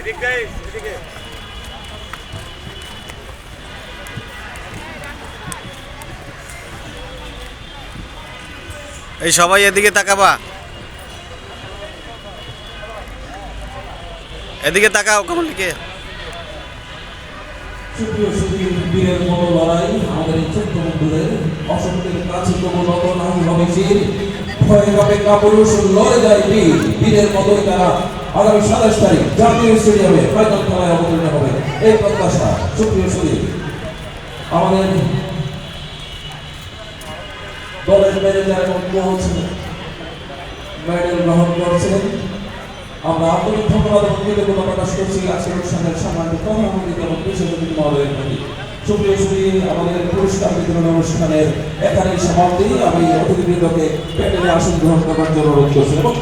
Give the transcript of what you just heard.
এই সবাই এদিকে তাকাবা, এদিকে তাকাও কমলকে। সুপ্রিয় সুধীর, বীরের মতো লড়াই আমাদের এই ছোট্ট বন্ধুদের অসংখ্যের কাছে তবু নত নাই হবে শির। ভয়ে কাপে কাপুরুষ লড়ে যায় বীর, বীরের মতোই তারা আগামী 27 তারিখ জাতীয় স্টেডিয়ামে ফাইনাল খেলায় অবতীর্ণ হবে এই প্রত্যাশা। সুপ্রিয় সুধীর, আমাদের দলের ম্যানেজার এবং কোচ মেডেল গ্রহণ করছেন। আমরা আন্তরিক ধন্যবাদ এবং কৃতজ্ঞতা প্রকাশ করছি আজকের অনুষ্ঠানের সম্মানিত প্রধানমন্ত্রী এবং বিশেষ অতিথি মহোদয়ের প্রতি। সুপ্রিয় সুধী, আমাদের পুরস্কার বিতরণ অনুষ্ঠানের এখানেই সমাপ্তি। আমি অতিথিবৃন্দকে প্যান্ডেলে আসন গ্রহণ করার জন্য অনুরোধ করছি এবং